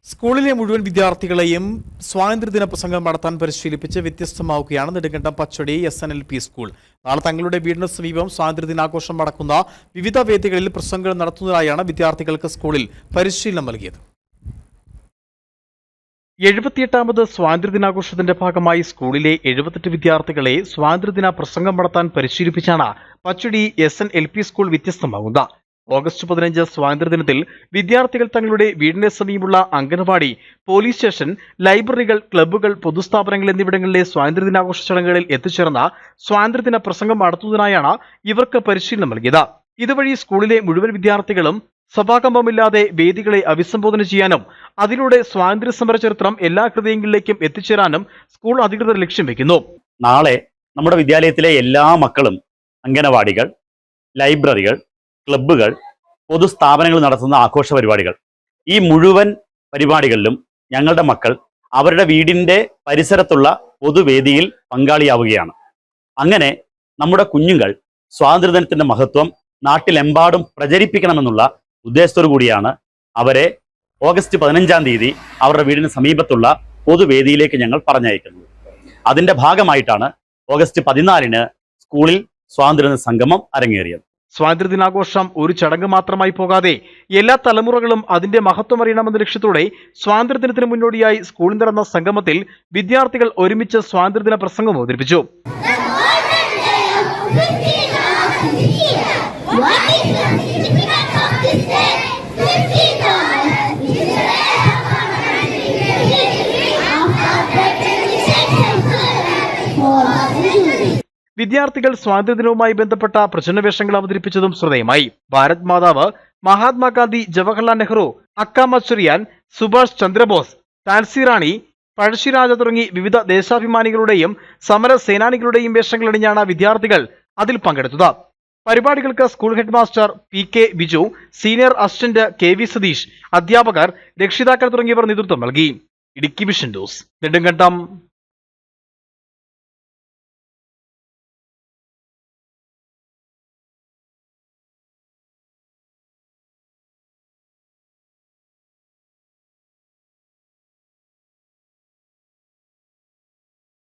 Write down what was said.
സ്കൂളിലെ മുഴുവൻ വിദ്യാർത്ഥികളെയും സ്വാതന്ത്ര്യദിന പ്രസംഗം നടത്താൻ പരിശീലിപ്പിച്ച് വ്യത്യസ്തമാവുകയാണ് നെടുങ്കണ്ടം പച്ചടി SNLP സ്കൂൾ. നാളെ തങ്ങളുടെ വീടിന് സമീപം സ്വാതന്ത്ര്യദിനാഘോഷം നടക്കുന്ന വിവിധ വേദികളിൽ പ്രസംഗങ്ങൾ നടത്തുന്നതിനായാണ് വിദ്യാർത്ഥികൾക്ക് സ്കൂളിൽ പരിശീലനം നൽകിയത്. 78ാമത് സ്വാതന്ത്ര്യദിനാഘോഷത്തിന്റെ ഭാഗമായി സ്കൂളിലെ 78 വിദ്യാർത്ഥികളെ സ്വാതന്ത്ര്യദിന പ്രസംഗം നടത്താൻ പരിശീലിപ്പിച്ചാണ് പച്ചടി SNLP സ്കൂൾ വ്യത്യസ്തമാകുന്നത്. ഓഗസ്റ്റ് 15 സ്വാതന്ത്ര്യദിനത്തിൽ വിദ്യാർത്ഥികൾ തങ്ങളുടെ വീടിന് സമീപമുള്ള അംഗനവാടി, പോലീസ് സ്റ്റേഷൻ, ലൈബ്രറികൾ, ക്ലബ്ബുകൾ, പൊതുസ്ഥാപനങ്ങൾ എന്നിവിടങ്ങളിലെ സ്വാതന്ത്ര്യദിനാഘോഷ ചടങ്ങുകളിൽ എത്തിച്ചേർന്ന സ്വാതന്ത്ര്യദിന പ്രസംഗം നടത്തുന്നതിനായാണ് ഇവർക്ക് പരിശീലനം നൽകിയത്. ഇതുവഴി സ്കൂളിലെ മുഴുവൻ വിദ്യാർത്ഥികളും സഭാകമ്പമില്ലാതെ വേദികളെ അഭിസംബോധന ചെയ്യാനും അതിലൂടെ സ്വാതന്ത്ര്യ സമര ചരിത്രം എല്ലാ ഹൃദയങ്ങളിലേക്കും എത്തിച്ചേരാനും സ്കൂൾ അധികൃതർ ലക്ഷ്യം വെക്കുന്നു. നാളെ നമ്മുടെ വിദ്യാലയത്തിലെ എല്ലാ മക്കളും അംഗനവാടികൾ, ലൈബ്രറികൾ, ക്ലബ്ബുകൾ, പൊതുസ്ഥാപനങ്ങൾ നടത്തുന്ന ആഘോഷ പരിപാടികൾ, ഈ മുഴുവൻ പരിപാടികളിലും ഞങ്ങളുടെ മക്കൾ അവരുടെ വീടിൻ്റെ പരിസരത്തുള്ള പൊതുവേദിയിൽ പങ്കാളിയാവുകയാണ്. അങ്ങനെ നമ്മുടെ കുഞ്ഞുങ്ങൾ സ്വാതന്ത്ര്യദിനത്തിൻ്റെ മഹത്വം നാട്ടിലെമ്പാടും പ്രചരിപ്പിക്കണമെന്നുള്ള ഉദ്ദേശത്തോടു കൂടിയാണ് അവരെ ഓഗസ്റ്റ് 15-ാം തീയതി അവരുടെ വീടിന് സമീപത്തുള്ള പൊതുവേദിയിലേക്ക് ഞങ്ങൾ പറഞ്ഞയക്കുന്നത്. അതിൻ്റെ ഭാഗമായിട്ടാണ് ഓഗസ്റ്റ് 14-ന് സ്കൂളിൽ സ്വാതന്ത്ര്യദിന സംഗമം അരങ്ങേറിയത്. സ്വാതന്ത്ര്യദിനാഘോഷം ഒരു ചടങ്ങ് മാത്രമായി പോകാതെ എല്ലാ തലമുറകളും അതിന്റെ മഹത്വം അറിയണമെന്ന ലക്ഷ്യത്തോടെ സ്വാതന്ത്ര്യദിനത്തിന് മുന്നോടിയായി സ്കൂളിൽ നടന്ന സംഗമത്തിൽ വിദ്യാർത്ഥികൾ ഒരുമിച്ച് സ്വാതന്ത്ര്യദിന പ്രസംഗം അവതരിപ്പിച്ചു. വിദ്യാർത്ഥികൾ സ്വാതന്ത്ര്യദിനവുമായി ബന്ധപ്പെട്ട പ്രചരണവേഷങ്ങൾ അവതരിപ്പിച്ചതും ശ്രദ്ധേയമായി. ഭാരത് മാതാവ്, മഹാത്മാഗാന്ധി, ജവഹർലാൽ നെഹ്റു, അക്കാമ ചെറിയാൻ, സുഭാഷ് ചന്ദ്രബോസ്, താൻസി റാണി, പഴശ്ശിരാജ തുടങ്ങി വിവിധ ദേശാഭിമാനികളുടെയും സമര സേനാനികളുടെയും വേഷങ്ങളണിഞ്ഞാണ് വിദ്യാർത്ഥികൾ അതിൽ പങ്കെടുത്തത്. പരിപാടികൾക്ക് school head master PK Biju, senior assistant KV Satheesh, അധ്യാപകർ, രക്ഷിതാക്കൾ തുടങ്ങിയവർ നേതൃത്വം നൽകി. Idukki vision news, Nedumkandam.